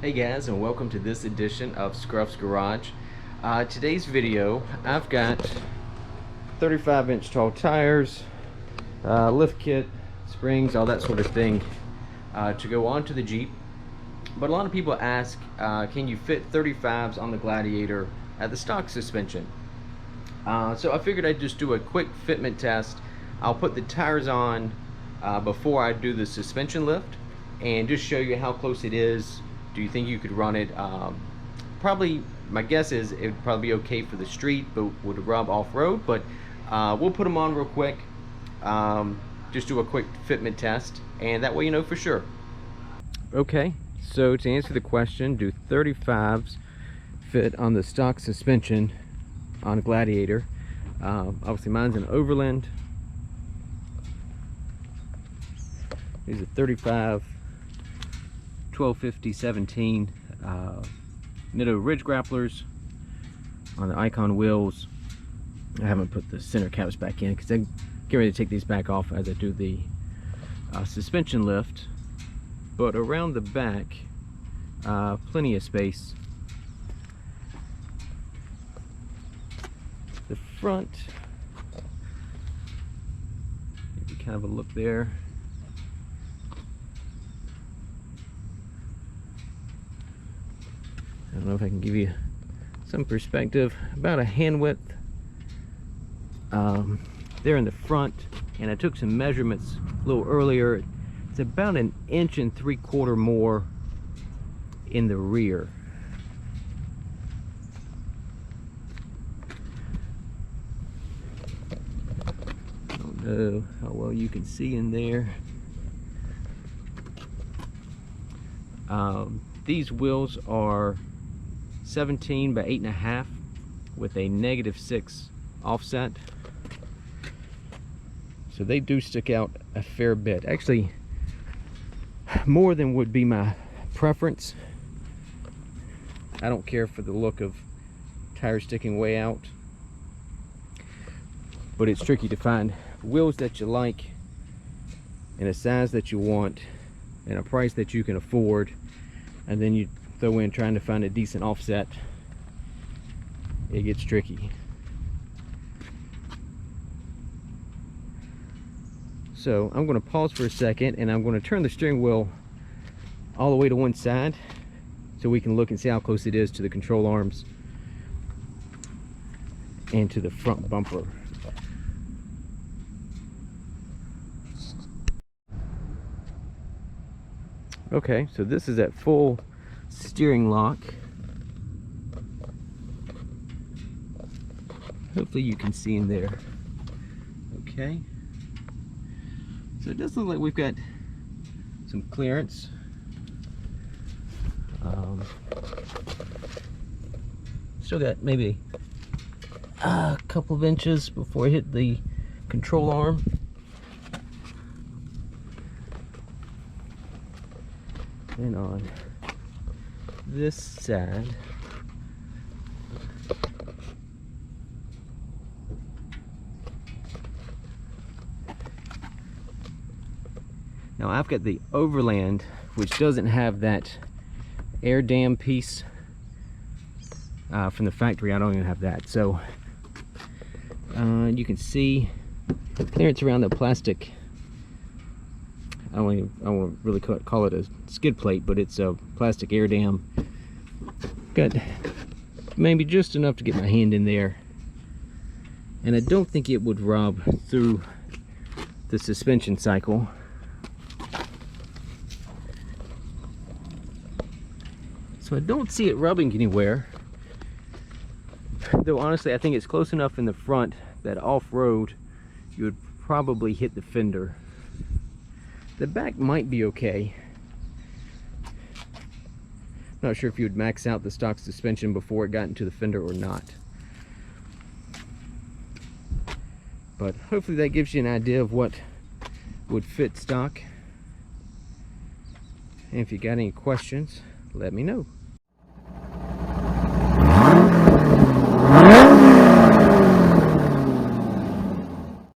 Hey guys, and welcome to this edition of Scruff's Garage. Today's video, I've got 35-inch tall tires, lift kit, springs, all that sort of thing to go onto the Jeep. But a lot of people ask, can you fit 35s on the Gladiator at the stock suspension? So I figured I'd just do a quick fitment test. I'll put the tires on before I do the suspension lift and just show you how close it is. Do you think you could run it? Probably, my guess is it would probably be okay for the street, but would rub off-road. But we'll put them on real quick. Just do a quick fitment test, and that way you know for sure. Okay, so to answer the question, do 35s fit on the stock suspension on a Gladiator? Obviously mine's an Overland. These are 35 1250 17 Nitto Ridge Grapplers on the Icon wheels. I haven't put the center caps back in because I'm getting ready to take these back off as I do the suspension lift. But around the back, plenty of space. The front, give you kind of a look there. I don't know if I can give you some perspective. About a hand width there in the front, and I took some measurements a little earlier. It's about 1 3/4 inches more in the rear. I don't know how well you can see in there. These wheels are 17 by 8.5 with a -6 offset, so they do stick out a fair bit, actually more than would be my preference. I don't care for the look of tires sticking way out, but it's tricky to find wheels that you like in a size that you want and a price that you can afford, and then you throw in trying to find a decent offset. It gets tricky. So I'm going to pause for a second, and I'm going to turn the steering wheel all the way to one side so we can look and see how close it is to the control arms and to the front bumper. Okay, so this is at full steering lock. Hopefully you can see in there. Okay, so it does look like we've got some clearance. Still got maybe a couple of inches before I hit the control arm. And on this side, now I've got the Overland, which doesn't have that air dam piece from the factory. I don't even have that, so you can see the clearance around the plastic. I won't really call it a skid plate, but it's a plastic air dam. Got maybe just enough to get my hand in there, and I don't think it would rub through the suspension cycle. So I don't see it rubbing anywhere, though honestly I think it's close enough in the front that off-road you would probably hit the fender. The back might be okay. Not sure if you would max out the stock suspension before it got into the fender or not. But hopefully that gives you an idea of what would fit stock. And if you got any questions, let me know.